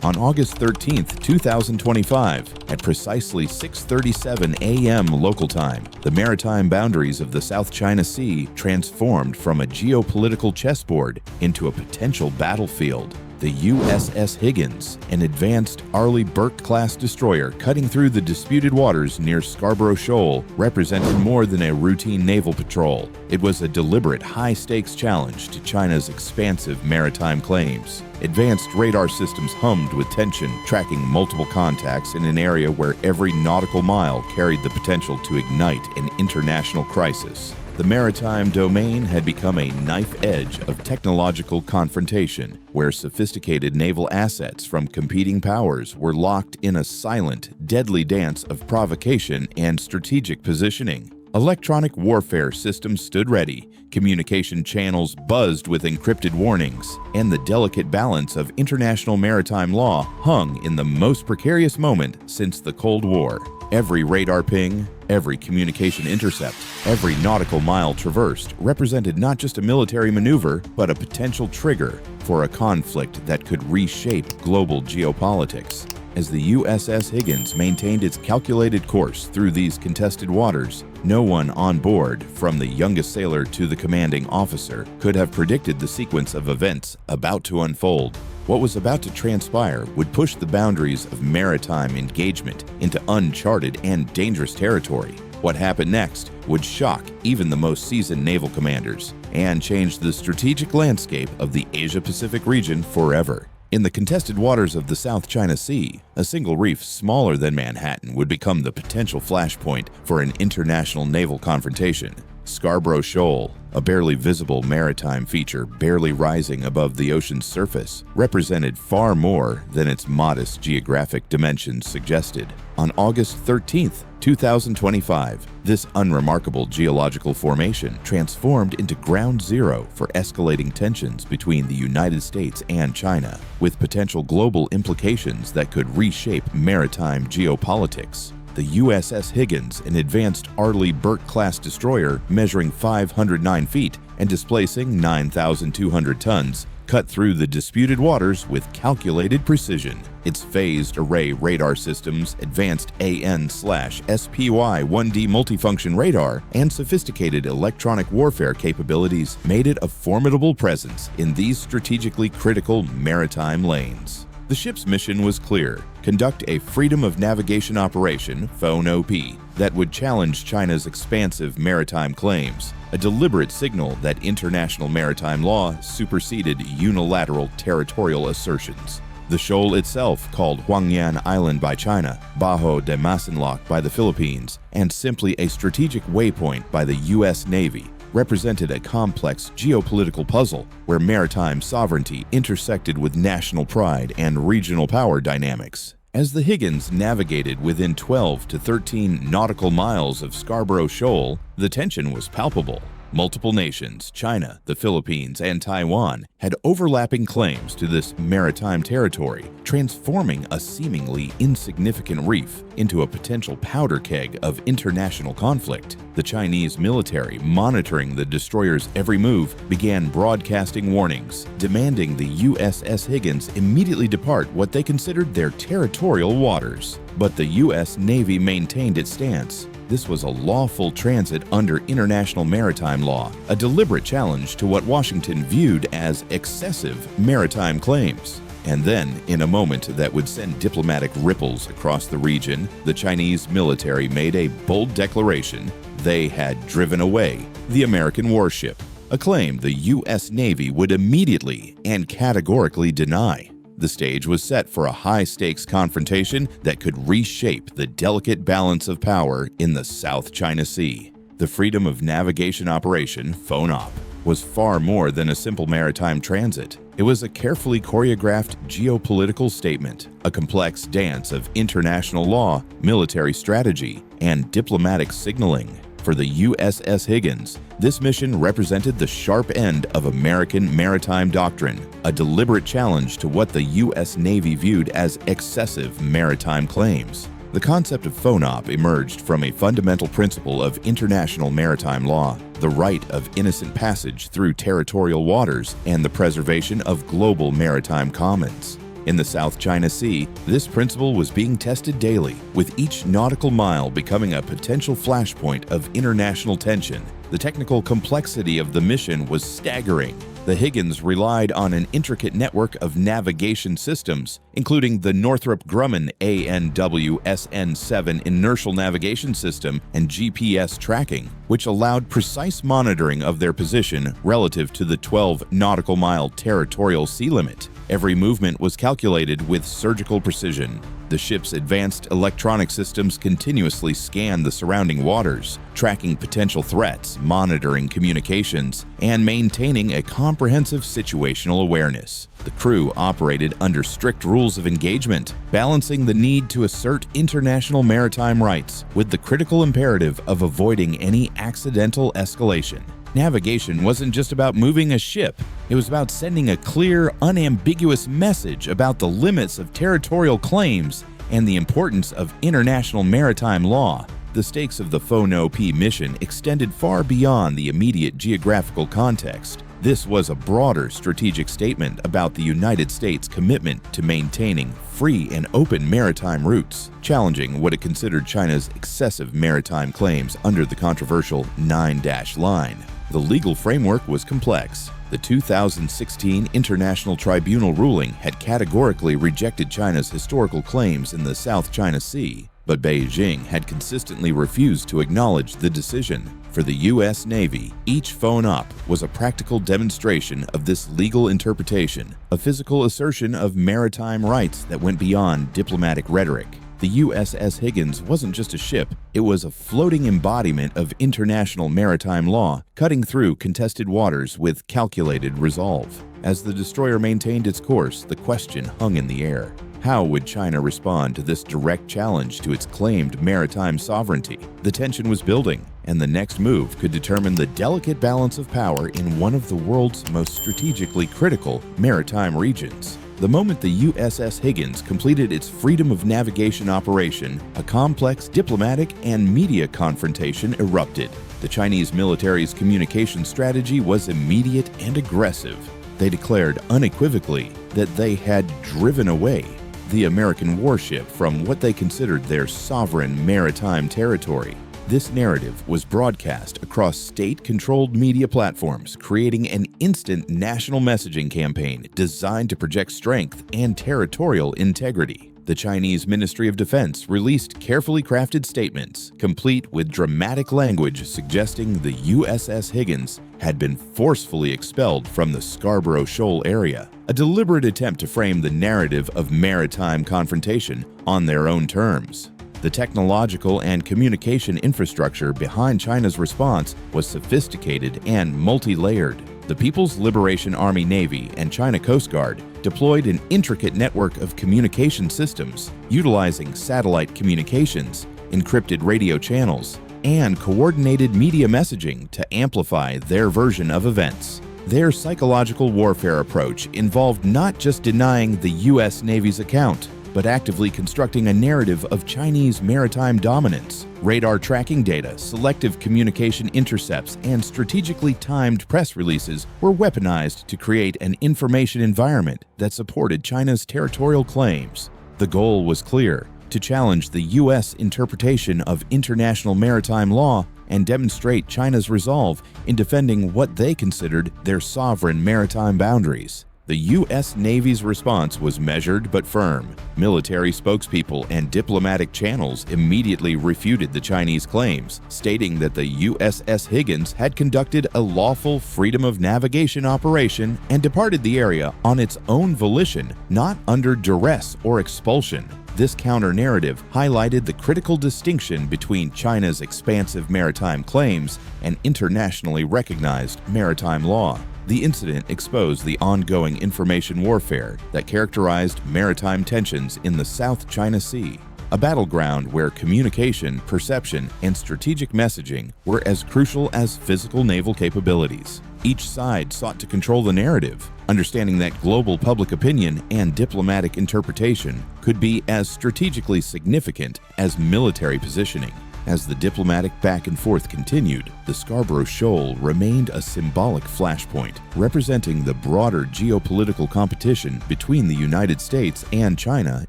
On August 13, 2025, at precisely 6:37 a.m. local time, the maritime boundaries of the South China Sea transformed from a geopolitical chessboard into a potential battlefield. The USS Higgins, an advanced Arleigh Burke-class destroyer cutting through the disputed waters near Scarborough Shoal, represented more than a routine naval patrol. It was a deliberate, high-stakes challenge to China's expansive maritime claims. Advanced radar systems hummed with tension, tracking multiple contacts in an area where every nautical mile carried the potential to ignite an international crisis. The maritime domain had become a knife edge of technological confrontation, where sophisticated naval assets from competing powers were locked in a silent, deadly dance of provocation and strategic positioning. Electronic warfare systems stood ready, communication channels buzzed with encrypted warnings, and the delicate balance of international maritime law hung in the most precarious moment since the Cold War. Every radar ping, every communication intercept, every nautical mile traversed represented not just a military maneuver, but a potential trigger for a conflict that could reshape global geopolitics. As the USS Higgins maintained its calculated course through these contested waters, no one on board, from the youngest sailor to the commanding officer, could have predicted the sequence of events about to unfold. What was about to transpire would push the boundaries of maritime engagement into uncharted and dangerous territory. What happened next would shock even the most seasoned naval commanders and change the strategic landscape of the Asia-Pacific region forever. In the contested waters of the South China Sea, a single reef smaller than Manhattan would become the potential flashpoint for an international naval confrontation. Scarborough Shoal, a barely visible maritime feature barely rising above the ocean's surface, represented far more than its modest geographic dimensions suggested. On August 13, 2025, this unremarkable geological formation transformed into ground zero for escalating tensions between the United States and China, with potential global implications that could reshape maritime geopolitics. The USS Higgins, an advanced Arleigh Burke-class destroyer measuring 509 feet and displacing 9,200 tons, cut through the disputed waters with calculated precision. Its phased array radar systems, advanced AN/SPY-1D multifunction radar, and sophisticated electronic warfare capabilities made it a formidable presence in these strategically critical maritime lanes. The ship's mission was clear: conduct a freedom of navigation operation, (FONOP), that would challenge China's expansive maritime claims, a deliberate signal that international maritime law superseded unilateral territorial assertions. The shoal itself, called Huangyan Island by China, Bajo de Masinloc by the Philippines, and simply a strategic waypoint by the U.S. Navy, represented a complex geopolitical puzzle where maritime sovereignty intersected with national pride and regional power dynamics. As the Higgins navigated within 12 to 13 nautical miles of Scarborough Shoal, the tension was palpable. Multiple nations, China, the Philippines, and Taiwan, had overlapping claims to this maritime territory, transforming a seemingly insignificant reef into a potential powder keg of international conflict. The Chinese military, monitoring the destroyer's every move, began broadcasting warnings, demanding the USS Higgins immediately depart what they considered their territorial waters. But the U.S. Navy maintained its stance. This was a lawful transit under international maritime law, a deliberate challenge to what Washington viewed as excessive maritime claims. And then, in a moment that would send diplomatic ripples across the region, the Chinese military made a bold declaration: they had driven away the American warship, a claim the U.S. Navy would immediately and categorically deny. The stage was set for a high-stakes confrontation that could reshape the delicate balance of power in the South China Sea. The Freedom of Navigation Operation, (FONOP), was far more than a simple maritime transit. It was a carefully choreographed geopolitical statement, a complex dance of international law, military strategy, and diplomatic signaling. For the USS Higgins, this mission represented the sharp end of American maritime doctrine, a deliberate challenge to what the U.S. Navy viewed as excessive maritime claims. The concept of FONOP emerged from a fundamental principle of international maritime law: the right of innocent passage through territorial waters and the preservation of global maritime commons. In the South China Sea, this principle was being tested daily, with each nautical mile becoming a potential flashpoint of international tension. The technical complexity of the mission was staggering. The Higgins relied on an intricate network of navigation systems, including the Northrop Grumman ANWSN-7 inertial navigation system and GPS tracking, which allowed precise monitoring of their position relative to the 12 nautical mile territorial sea limit. Every movement was calculated with surgical precision. The ship's advanced electronic systems continuously scanned the surrounding waters, tracking potential threats, monitoring communications, and maintaining a comprehensive situational awareness. The crew operated under strict rules of engagement, balancing the need to assert international maritime rights with the critical imperative of avoiding any accidental escalation. Navigation wasn't just about moving a ship, it was about sending a clear, unambiguous message about the limits of territorial claims and the importance of international maritime law. The stakes of the FONOP mission extended far beyond the immediate geographical context. This was a broader strategic statement about the United States' commitment to maintaining free and open maritime routes, challenging what it considered China's excessive maritime claims under the controversial 9-dash line. The legal framework was complex. The 2016 International Tribunal ruling had categorically rejected China's historical claims in the South China Sea, but Beijing had consistently refused to acknowledge the decision. For the U.S. Navy, each FONOP was a practical demonstration of this legal interpretation, a physical assertion of maritime rights that went beyond diplomatic rhetoric. The USS Higgins wasn't just a ship, it was a floating embodiment of international maritime law, cutting through contested waters with calculated resolve. As the destroyer maintained its course, the question hung in the air. How would China respond to this direct challenge to its claimed maritime sovereignty? The tension was building, and the next move could determine the delicate balance of power in one of the world's most strategically critical maritime regions. The moment the USS Higgins completed its freedom of navigation operation, a complex diplomatic and media confrontation erupted. The Chinese military's communication strategy was immediate and aggressive. They declared unequivocally that they had driven away the American warship from what they considered their sovereign maritime territory. This narrative was broadcast across state-controlled media platforms, creating an instant national messaging campaign designed to project strength and territorial integrity. The Chinese Ministry of Defense released carefully crafted statements, complete with dramatic language suggesting the USS Higgins had been forcefully expelled from the Scarborough Shoal area, a deliberate attempt to frame the narrative of maritime confrontation on their own terms. The technological and communication infrastructure behind China's response was sophisticated and multi-layered. The People's Liberation Army Navy and China Coast Guard deployed an intricate network of communication systems, utilizing satellite communications, encrypted radio channels, and coordinated media messaging to amplify their version of events. Their psychological warfare approach involved not just denying the U.S. Navy's account, but actively constructing a narrative of Chinese maritime dominance. Radar tracking data, selective communication intercepts, and strategically timed press releases were weaponized to create an information environment that supported China's territorial claims. The goal was clear: to challenge the U.S. interpretation of international maritime law and demonstrate China's resolve in defending what they considered their sovereign maritime boundaries. The U.S. Navy's response was measured but firm. Military spokespeople and diplomatic channels immediately refuted the Chinese claims, stating that the USS Higgins had conducted a lawful freedom of navigation operation and departed the area on its own volition, not under duress or expulsion. This counter-narrative highlighted the critical distinction between China's expansive maritime claims and internationally recognized maritime law. The incident exposed the ongoing information warfare that characterized maritime tensions in the South China Sea, a battleground where communication, perception, and strategic messaging were as crucial as physical naval capabilities. Each side sought to control the narrative, understanding that global public opinion and diplomatic interpretation could be as strategically significant as military positioning. As the diplomatic back and forth continued, the Scarborough Shoal remained a symbolic flashpoint, representing the broader geopolitical competition between the United States and China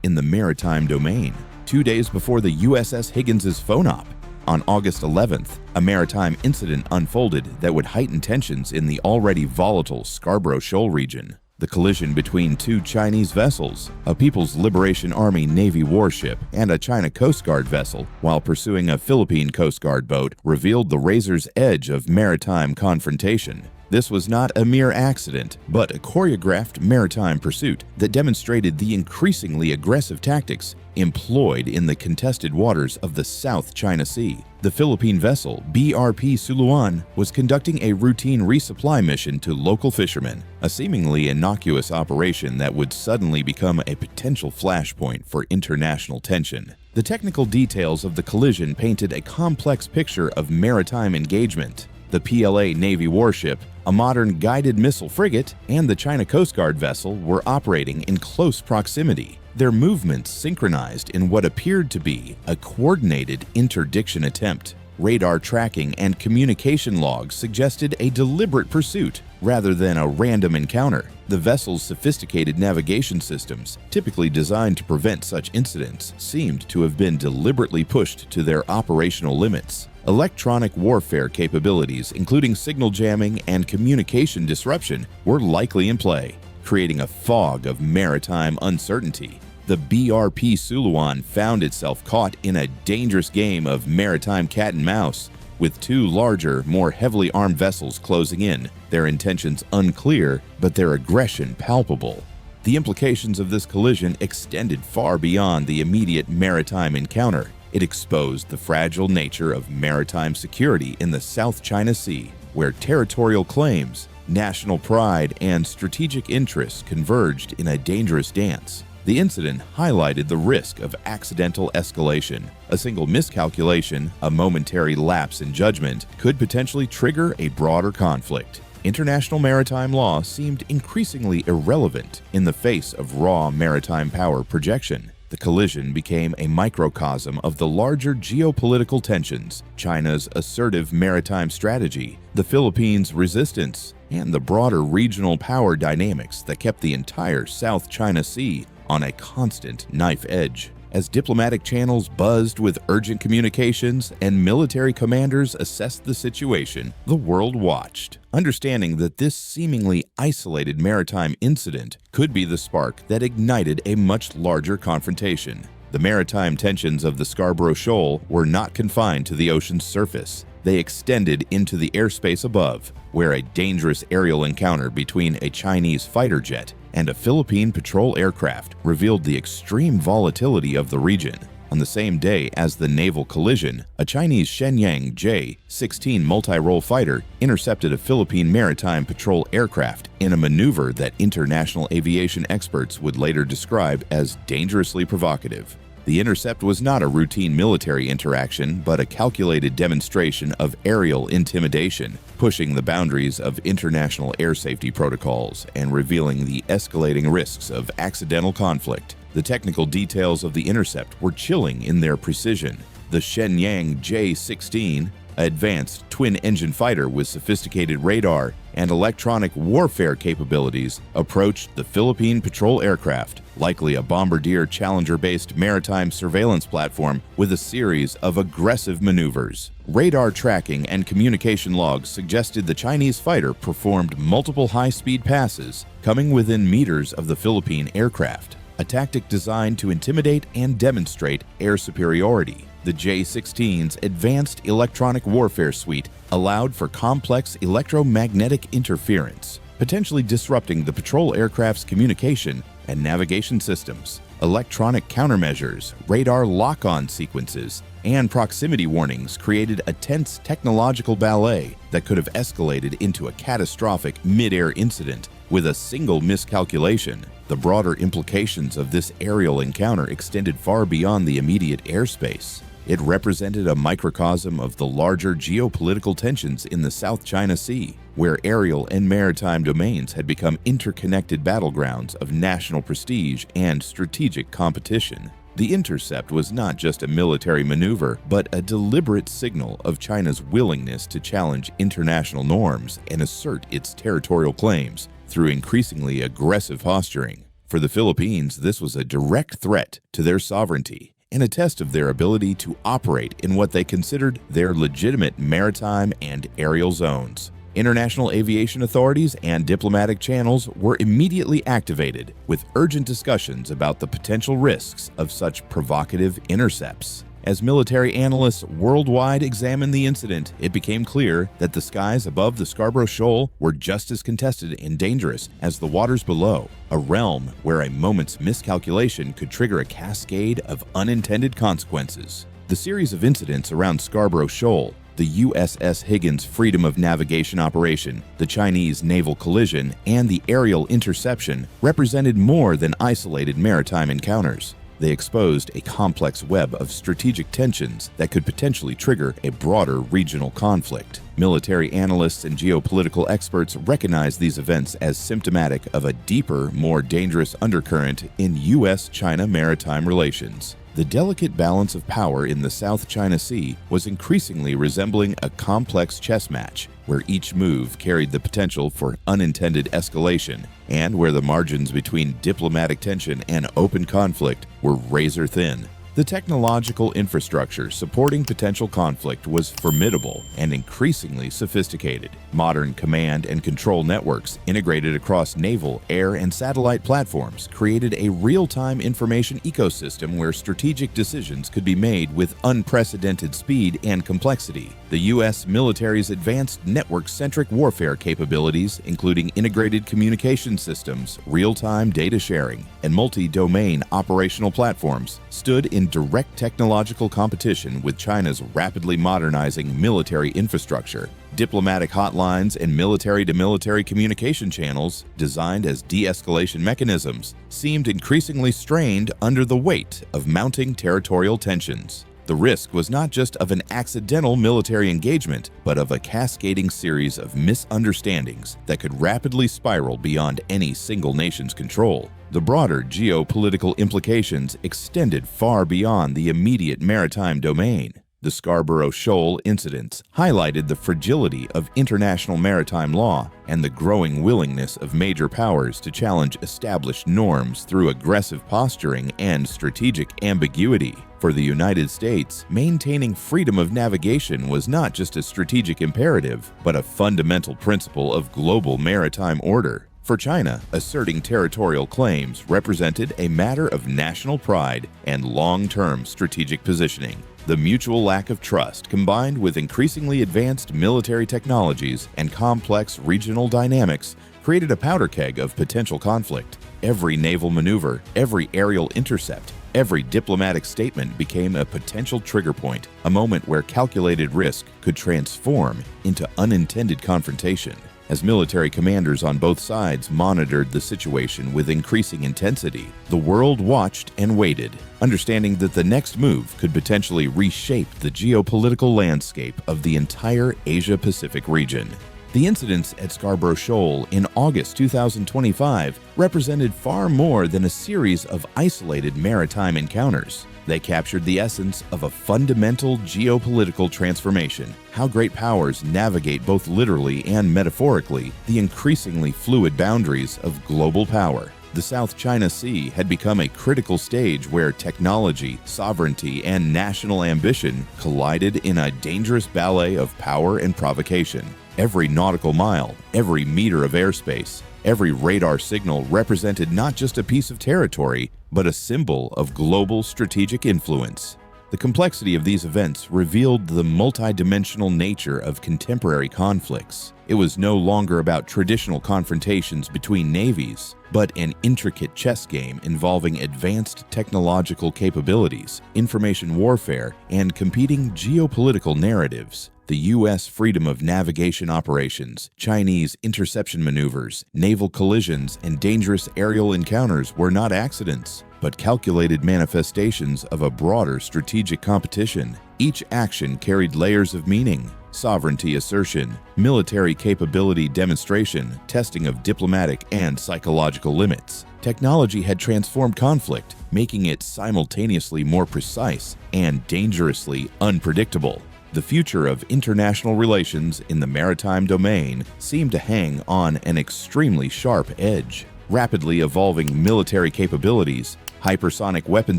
in the maritime domain. 2 days before the USS Higgins' phone-op, on August 11th, a maritime incident unfolded that would heighten tensions in the already volatile Scarborough Shoal region. The collision between two Chinese vessels, a People's Liberation Army Navy warship and a China Coast Guard vessel, while pursuing a Philippine Coast Guard boat, revealed the razor's edge of maritime confrontation. This was not a mere accident, but a choreographed maritime pursuit that demonstrated the increasingly aggressive tactics employed in the contested waters of the South China Sea. The Philippine vessel BRP Suluan was conducting a routine resupply mission to local fishermen, a seemingly innocuous operation that would suddenly become a potential flashpoint for international tension. The technical details of the collision painted a complex picture of maritime engagement. The PLA Navy warship, a modern guided missile frigate, and the China Coast Guard vessel were operating in close proximity, their movements synchronized in what appeared to be a coordinated interdiction attempt. Radar tracking and communication logs suggested a deliberate pursuit rather than a random encounter. The vessel's sophisticated navigation systems, typically designed to prevent such incidents, seemed to have been deliberately pushed to their operational limits. Electronic warfare capabilities, including signal jamming and communication disruption, were likely in play, creating a fog of maritime uncertainty. The BRP Suluan found itself caught in a dangerous game of maritime cat and mouse, with two larger, more heavily armed vessels closing in, their intentions unclear, but their aggression palpable. The implications of this collision extended far beyond the immediate maritime encounter. It exposed the fragile nature of maritime security in the South China Sea, where territorial claims, national pride, and strategic interests converged in a dangerous dance. The incident highlighted the risk of accidental escalation. A single miscalculation, a momentary lapse in judgment, could potentially trigger a broader conflict. International maritime law seemed increasingly irrelevant in the face of raw maritime power projection. The collision became a microcosm of the larger geopolitical tensions, China's assertive maritime strategy, the Philippines' resistance, and the broader regional power dynamics that kept the entire South China Sea on a constant knife edge. As diplomatic channels buzzed with urgent communications and military commanders assessed the situation, the world watched, understanding that this seemingly isolated maritime incident could be the spark that ignited a much larger confrontation. The maritime tensions of the Scarborough Shoal were not confined to the ocean's surface. They extended into the airspace above, where a dangerous aerial encounter between a Chinese fighter jet and a Philippine patrol aircraft revealed the extreme volatility of the region. On the same day as the naval collision, a Chinese Shenyang J-16 multi-role fighter intercepted a Philippine maritime patrol aircraft in a maneuver that international aviation experts would later describe as dangerously provocative. The intercept was not a routine military interaction, but a calculated demonstration of aerial intimidation, pushing the boundaries of international air safety protocols and revealing the escalating risks of accidental conflict. The technical details of the intercept were chilling in their precision. The Shenyang J-16, advanced twin-engine fighter with sophisticated radar and electronic warfare capabilities, approached the Philippine patrol aircraft, likely a Bombardier Challenger-based maritime surveillance platform, with a series of aggressive maneuvers. Radar tracking and communication logs suggested the Chinese fighter performed multiple high-speed passes, coming within meters of the Philippine aircraft, a tactic designed to intimidate and demonstrate air superiority. The J-16's advanced electronic warfare suite allowed for complex electromagnetic interference, potentially disrupting the patrol aircraft's communication and navigation systems. Electronic countermeasures, radar lock-on sequences, and proximity warnings created a tense technological ballet that could have escalated into a catastrophic mid-air incident with a single miscalculation. The broader implications of this aerial encounter extended far beyond the immediate airspace. It represented a microcosm of the larger geopolitical tensions in the South China Sea, where aerial and maritime domains had become interconnected battlegrounds of national prestige and strategic competition. The intercept was not just a military maneuver, but a deliberate signal of China's willingness to challenge international norms and assert its territorial claims through increasingly aggressive posturing. For the Philippines, this was a direct threat to their sovereignty and a test of their ability to operate in what they considered their legitimate maritime and aerial zones. International aviation authorities and diplomatic channels were immediately activated, with urgent discussions about the potential risks of such provocative intercepts. As military analysts worldwide examined the incident, it became clear that the skies above the Scarborough Shoal were just as contested and dangerous as the waters below, a realm where a moment's miscalculation could trigger a cascade of unintended consequences. The series of incidents around Scarborough Shoal, the USS Higgins Freedom of Navigation operation, the Chinese naval collision, and the aerial interception represented more than isolated maritime encounters. They exposed a complex web of strategic tensions that could potentially trigger a broader regional conflict. Military analysts and geopolitical experts recognize these events as symptomatic of a deeper, more dangerous undercurrent in U.S.-China maritime relations. The delicate balance of power in the South China Sea was increasingly resembling a complex chess match, where each move carried the potential for unintended escalation, and where the margins between diplomatic tension and open conflict were razor thin. The technological infrastructure supporting potential conflict was formidable and increasingly sophisticated. Modern command and control networks integrated across naval, air, and satellite platforms created a real-time information ecosystem where strategic decisions could be made with unprecedented speed and complexity. The U.S. military's advanced network-centric warfare capabilities, including integrated communication systems, real-time data sharing, and multi-domain operational platforms, stood in direct technological competition with China's rapidly modernizing military infrastructure. Diplomatic hotlines and military-to-military communication channels, designed as de-escalation mechanisms, seemed increasingly strained under the weight of mounting territorial tensions. The risk was not just of an accidental military engagement, but of a cascading series of misunderstandings that could rapidly spiral beyond any single nation's control. The broader geopolitical implications extended far beyond the immediate maritime domain. The Scarborough Shoal incidents highlighted the fragility of international maritime law and the growing willingness of major powers to challenge established norms through aggressive posturing and strategic ambiguity. For the United States, maintaining freedom of navigation was not just a strategic imperative, but a fundamental principle of global maritime order. For China, asserting territorial claims represented a matter of national pride and long-term strategic positioning. The mutual lack of trust, combined with increasingly advanced military technologies and complex regional dynamics, created a powder keg of potential conflict. Every naval maneuver, every aerial intercept, every diplomatic statement became a potential trigger point, a moment where calculated risk could transform into unintended confrontation. As military commanders on both sides monitored the situation with increasing intensity, the world watched and waited, understanding that the next move could potentially reshape the geopolitical landscape of the entire Asia-Pacific region. The incidents at Scarborough Shoal in August 2025 represented far more than a series of isolated maritime encounters. They captured the essence of a fundamental geopolitical transformation, how great powers navigate both literally and metaphorically the increasingly fluid boundaries of global power. The South China Sea had become a critical stage where technology, sovereignty, and national ambition collided in a dangerous ballet of power and provocation. Every nautical mile, every meter of airspace, every radar signal represented not just a piece of territory, but a symbol of global strategic influence. The complexity of these events revealed the multidimensional nature of contemporary conflicts. It was no longer about traditional confrontations between navies, but an intricate chess game involving advanced technological capabilities, information warfare, and competing geopolitical narratives. The U.S. freedom of navigation operations, Chinese interception maneuvers, naval collisions, and dangerous aerial encounters were not accidents, but calculated manifestations of a broader strategic competition. Each action carried layers of meaning, sovereignty assertion, military capability demonstration, testing of diplomatic and psychological limits. Technology had transformed conflict, making it simultaneously more precise and dangerously unpredictable. The future of international relations in the maritime domain seemed to hang on an extremely sharp edge. Rapidly evolving military capabilities, hypersonic weapon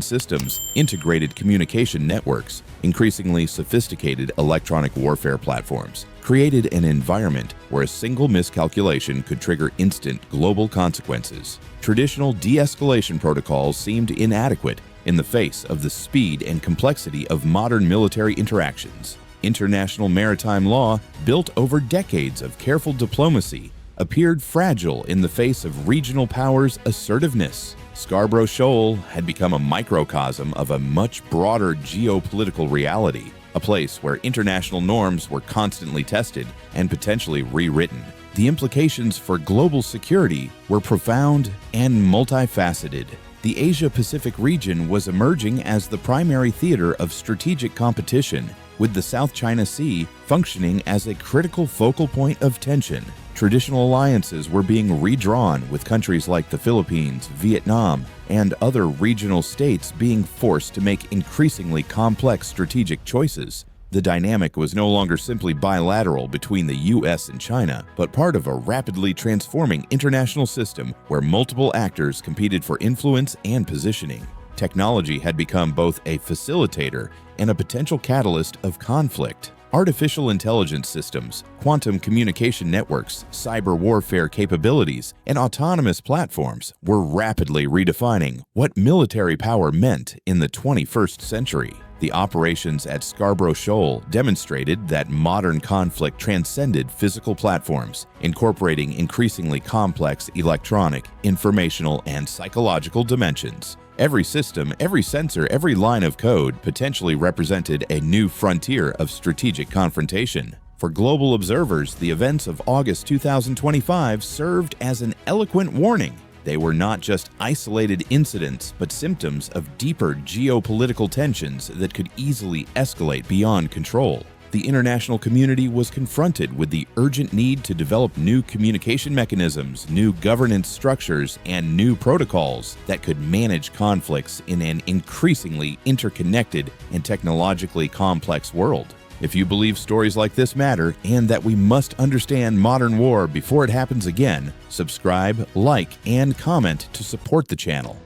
systems, integrated communication networks, increasingly sophisticated electronic warfare platforms created an environment where a single miscalculation could trigger instant global consequences. Traditional de-escalation protocols seemed inadequate in the face of the speed and complexity of modern military interactions. International maritime law, built over decades of careful diplomacy, appeared fragile in the face of regional powers' assertiveness. Scarborough Shoal had become a microcosm of a much broader geopolitical reality, a place where international norms were constantly tested and potentially rewritten. The implications for global security were profound and multifaceted. The Asia-Pacific region was emerging as the primary theater of strategic competition, with the South China Sea functioning as a critical focal point of tension. Traditional alliances were being redrawn, with countries like the Philippines, Vietnam, and other regional states being forced to make increasingly complex strategic choices. The dynamic was no longer simply bilateral between the US and China, but part of a rapidly transforming international system where multiple actors competed for influence and positioning. Technology had become both a facilitator and a potential catalyst of conflict. Artificial intelligence systems, quantum communication networks, cyber warfare capabilities, and autonomous platforms were rapidly redefining what military power meant in the 21st century. The operations at Scarborough Shoal demonstrated that modern conflict transcended physical platforms, incorporating increasingly complex electronic, informational, and psychological dimensions. Every system, every sensor, every line of code potentially represented a new frontier of strategic confrontation. For global observers, the events of August 2025 served as an eloquent warning. They were not just isolated incidents, but symptoms of deeper geopolitical tensions that could easily escalate beyond control. The international community was confronted with the urgent need to develop new communication mechanisms, new governance structures, and new protocols that could manage conflicts in an increasingly interconnected and technologically complex world. If you believe stories like this matter and that we must understand modern war before it happens again, subscribe, like, and comment to support the channel.